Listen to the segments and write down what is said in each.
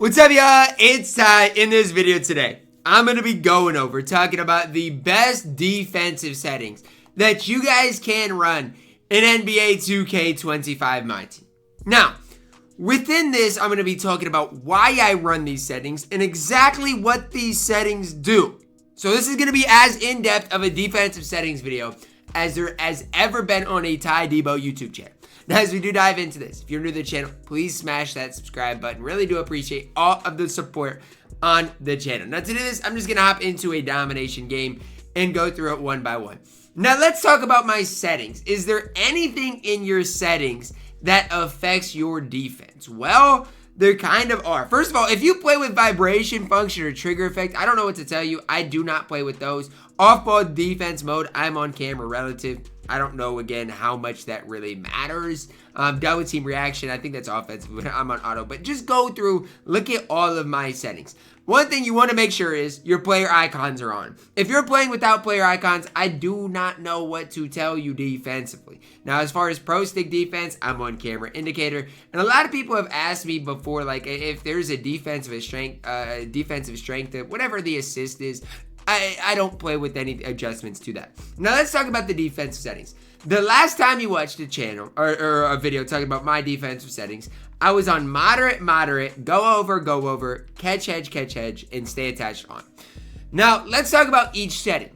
What's up, y'all? It's Ty. In this video today, I'm going to be going over talking about the best defensive settings that you guys can run in NBA 2K25 MyTEAM. Now, within this, I'm going to be talking about why I run these settings and exactly what these settings do. So this is going to be as in-depth of a defensive settings video as there has ever been on a TyDeBo YouTube channel. Now, as we do dive into this, if you're new to the channel, please smash that subscribe button. Really do appreciate all of the support on the channel. Now, to do this, I'm just going to hop into a domination game and go through it one by one. Now, let's talk about my settings. Is there anything in your settings that affects your defense? Well, there kind of are. First of all, if you play with vibration function or trigger effect, I don't know what to tell you. I do not play with those. Off-ball defense mode, I'm on camera relative. I don't know, again, how much that really matters. Double team reaction, I think that's offensive. I'm on auto. But just go through, look at all of my settings. One thing you want to make sure is your player icons are on. If you're playing without player icons, I do not know what to tell you defensively. Now, as far as pro stick defense, I'm on camera indicator. And a lot of people have asked me before, like, if there's a defensive strength, whatever the assist is, I don't play with any adjustments to that. Now, let's talk about the defensive settings. The last time you watched a channel or a video talking about my defensive settings, I was on moderate, go over, catch hedge, and stay attached on. Now, let's talk about each setting.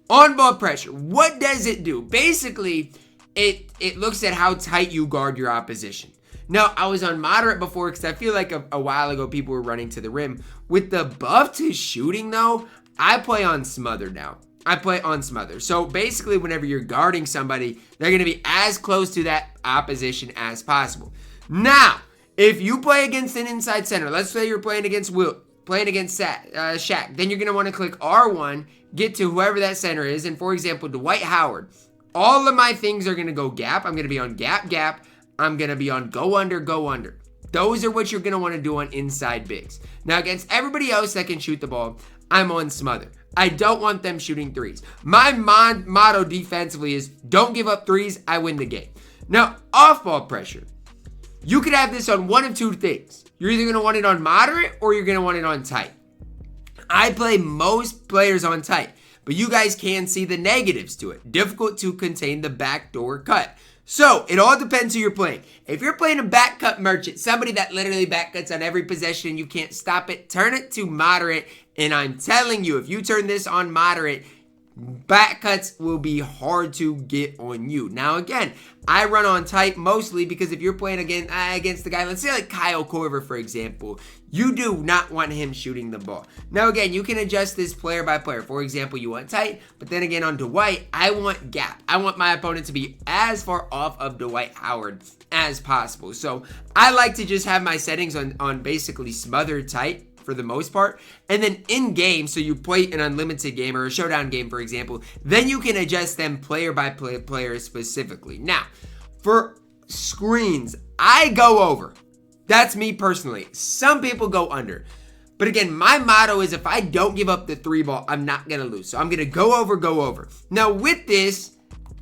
On ball pressure, what does it do? Basically, it looks at how tight you guard your opposition. Now, I was on moderate before because I feel like a while ago people were running to the rim. With the buff to shooting, though, I play on smother now. I play on smother. So basically, whenever you're guarding somebody, they're going to be as close to that opposition as possible. Now, if you play against an inside center, let's say you're playing against Wilt, playing against Shaq, then you're going to want to click R1, get to whoever that center is. And for example, Dwight Howard. All of my things are going to go gap. I'm going to be on gap. I'm going to be on go under. Those are what you're going to want to do on inside bigs. Now, against everybody else that can shoot the ball, I'm on smother. I don't want them shooting threes. My motto defensively is don't give up threes, I win the game. Now, off-ball pressure. You could have this on one of two things. You're either going to want it on moderate or you're going to want it on tight. I play most players on tight, but you guys can see the negatives to it. Difficult to contain the backdoor cut. So, it all depends who you're playing. If you're playing a back cut merchant, somebody that literally back cuts on every possession and you can't stop it, turn it to moderate. And I'm telling you, if you turn this on moderate, back cuts will be hard to get on you. Now, again, I run on tight mostly because if you're playing against the guy, let's say like Kyle Korver, for example, you do not want him shooting the ball. Now, again, you can adjust this player by player. For example, you want tight, but then again on Dwight, I want gap. I want my opponent to be as far off of Dwight Howard as possible. So I like to just have my settings on basically smother tight for the most part. And then in game, so you play an unlimited game or a showdown game, for example, then you can adjust them player by player specifically. Now, for screens, I go over. That's me personally. Some people go under. But again, my motto is if I don't give up the three ball, I'm not going to lose. So I'm going to go over. Now with this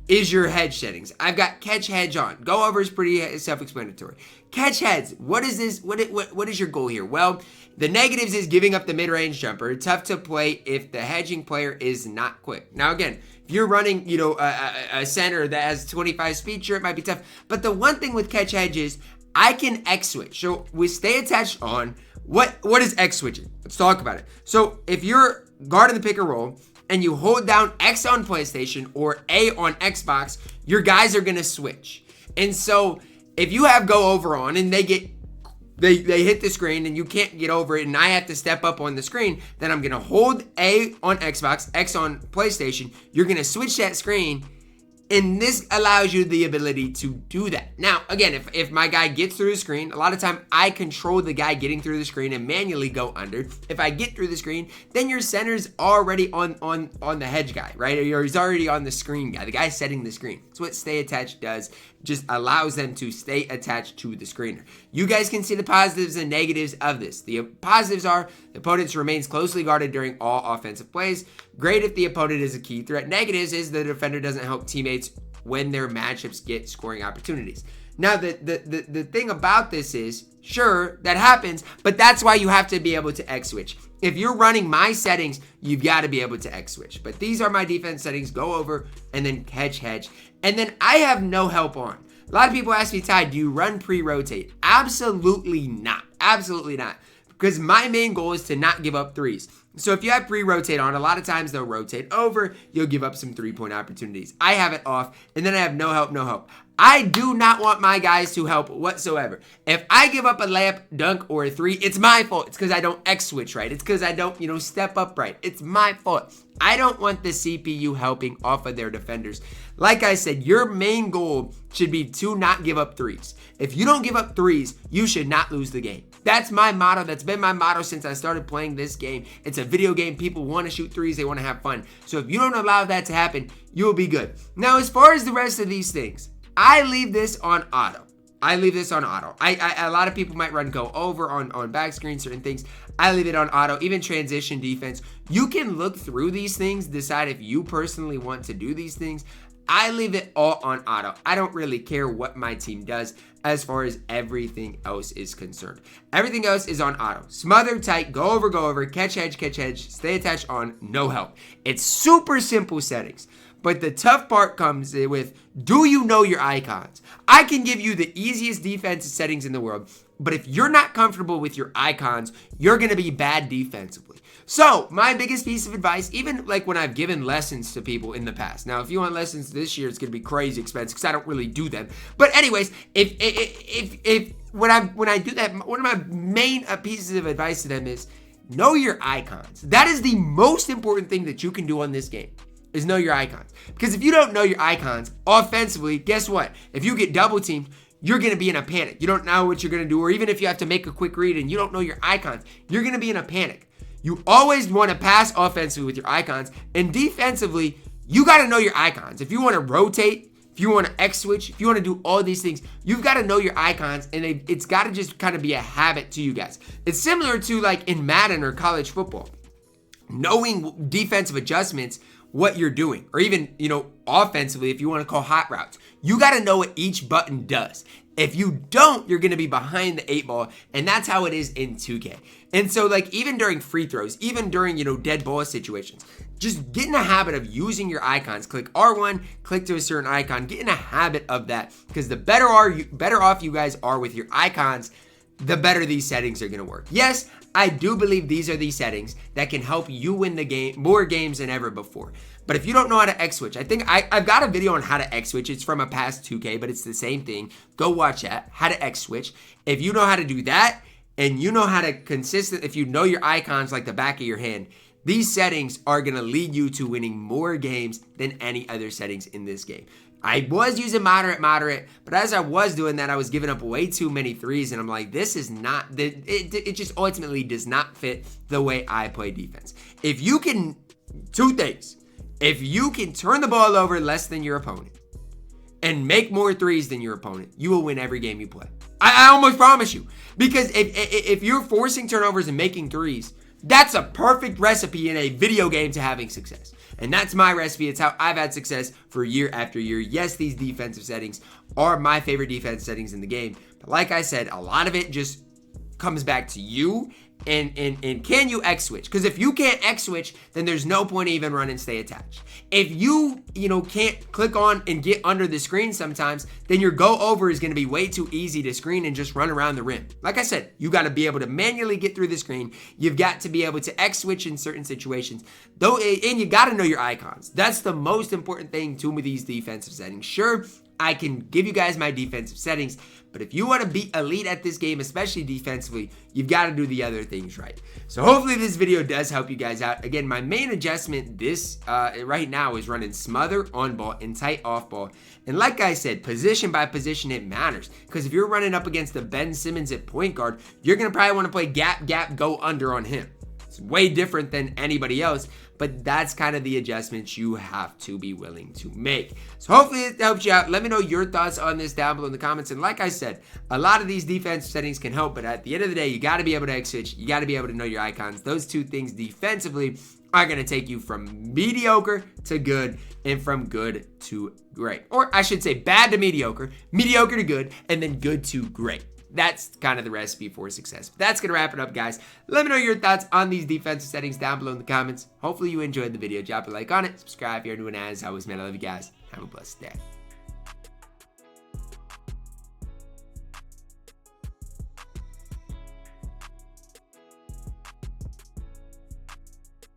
is your hedge settings. I've got catch hedge on. Go over is pretty self-explanatory. Catch heads. What is this? What is your goal here? Well, the negatives is giving up the mid-range jumper. Tough to play if the hedging player is not quick. Now again, if you're running, a center that has 25 speed, sure, it might be tough. But the one thing with catch hedge is I can X switch. So we stay attached on. What is X switching? Let's talk about it. So if you're guarding the pick and roll and you hold down X on PlayStation or A on Xbox, your guys are gonna switch. And so if you have go over on and they hit the screen and you can't get over it and I have to step up on the screen, then I'm gonna hold A on Xbox, X on PlayStation. You're gonna switch that screen. And this allows you the ability to do that. Now, again, if my guy gets through the screen, a lot of time I control the guy getting through the screen and manually go under. If I get through the screen, then your center's already on the hedge guy, right? Or he's already on the screen guy, the guy setting the screen. That's what stay attached does. Just allows them to stay attached to the screener. You guys can see the positives and negatives of this. The positives are the opponent remains closely guarded during all offensive plays. Great if the opponent is a key threat. Negatives is the defender doesn't help teammates when their matchups get scoring opportunities. Now, the thing about this is, sure, that happens, but that's why you have to be able to X switch. If you're running my settings, you've got to be able to X switch. But these are my defense settings. Go over and then hedge. And then I have no help on. A lot of people ask me, Ty, do you run pre-rotate? Absolutely not. Absolutely not. Because my main goal is to not give up threes. So if you have pre-rotate on, a lot of times they'll rotate over. You'll give up some three-point opportunities. I have it off, and then I have no help. I do not want my guys to help whatsoever. If I give up a layup, dunk, or a three, it's my fault. It's because I don't X switch right. It's because I don't, step up right. It's my fault. I don't want the CPU helping off of their defenders. Like I said, your main goal should be to not give up threes. If you don't give up threes, you should not lose the game. That's my motto. That's been my motto since I started playing this game. It's a video game. People want to shoot threes. They want to have fun. So if you don't allow that to happen, you'll be good. Now, as far as the rest of these things, I leave this on auto. A lot of people might run go over on back screen, certain things. I leave it on auto, even transition defense. You can look through these things, decide if you personally want to do these things. I leave it all on auto. I don't really care what my team does as far as everything else is concerned. Everything else is on auto. Smother, tight, go over, catch, hedge, stay attached on, no help. It's super simple settings. But the tough part comes with, do you know your icons? I can give you the easiest defensive settings in the world, but if you're not comfortable with your icons, you're going to be bad defensively. So my biggest piece of advice, even like when I've given lessons to people in the past. Now, if you want lessons this year, it's going to be crazy expensive because I don't really do them. But anyways, when I do that, one of my main pieces of advice to them is know your icons. That is the most important thing that you can do on this game. Is know your icons. Because if you don't know your icons offensively, guess what? If you get double teamed, you're going to be in a panic. You don't know what you're going to do, or even if you have to make a quick read and you don't know your icons, you're going to be in a panic. You always want to pass offensively with your icons, and defensively, you got to know your icons. If you want to rotate, if you want to X switch, if you want to do all these things, you've got to know your icons, and it's got to just kind of be a habit to you guys. It's similar to like in Madden or college football. Knowing defensive adjustments, what you're doing, or even, offensively, if you want to call hot routes, you got to know what each button does. If you don't, you're going to be behind the 8 ball, and that's how it is in 2K. And so, like, even during free throws, even during, dead ball situations, just get in a habit of using your icons. Click R1, click to a certain icon, get in a habit of that, because the better off you guys are with your icons, the better these settings are going to work. Yes, I do believe these are the settings that can help you win the game, more games than ever before. But if you don't know how to X switch, I think I've got a video on how to X switch. It's from a past 2K, but it's the same thing. Go watch that, how to X switch. If you know how to do that, and you know how to if you know your icons like the back of your hand, these settings are going to lead you to winning more games than any other settings in this game. I was using moderate, but as I was doing that, I was giving up way too many threes, and I'm like, this is not, it just ultimately does not fit the way I play defense. If you can, two things, if you can turn the ball over less than your opponent and make more threes than your opponent, you will win every game you play. I almost promise you, because if you're forcing turnovers and making threes, that's a perfect recipe in a video game to having success. And that's my recipe. It's how I've had success for year after year. Yes, these defensive settings are my favorite defense settings in the game. But like I said, a lot of it just comes back to you and can you X switch? Because if you can't X switch, then there's no point even run and stay attached. If you can't click on and get under the screen sometimes, then your go over is going to be way too easy to screen and just run around the rim. Like I said, you got to be able to manually get through the screen. You've got to be able to X switch in certain situations, though, and you got to know your icons. That's the most important thing to these defensive settings. Sure, I can give you guys my defensive settings, but if you want to be elite at this game, especially defensively, you've got to do the other things right. So hopefully this video does help you guys out. Again, my main adjustment right now is running smother on ball and tight off ball. And like I said, position by position, it matters. Because if you're running up against the Ben Simmons at point guard, you're going to probably want to play gap, go under on him. It's way different than anybody else, but that's kind of the adjustments you have to be willing to make. So hopefully it helps you out. Let me know your thoughts on this down below in the comments. And like I said, a lot of these defensive settings can help, but at the end of the day, you got to be able to X-switch. You got to be able to know your icons. Those two things defensively are going to take you from mediocre to good and from good to great. Or I should say bad to mediocre, mediocre to good, and then good to great. That's kind of the recipe for success. But that's going to wrap it up, guys. Let me know your thoughts on these defensive settings down below in the comments. Hopefully you enjoyed the video. Drop a like on it. Subscribe if you're new, and as always, man, I love you guys. Have a blessed day.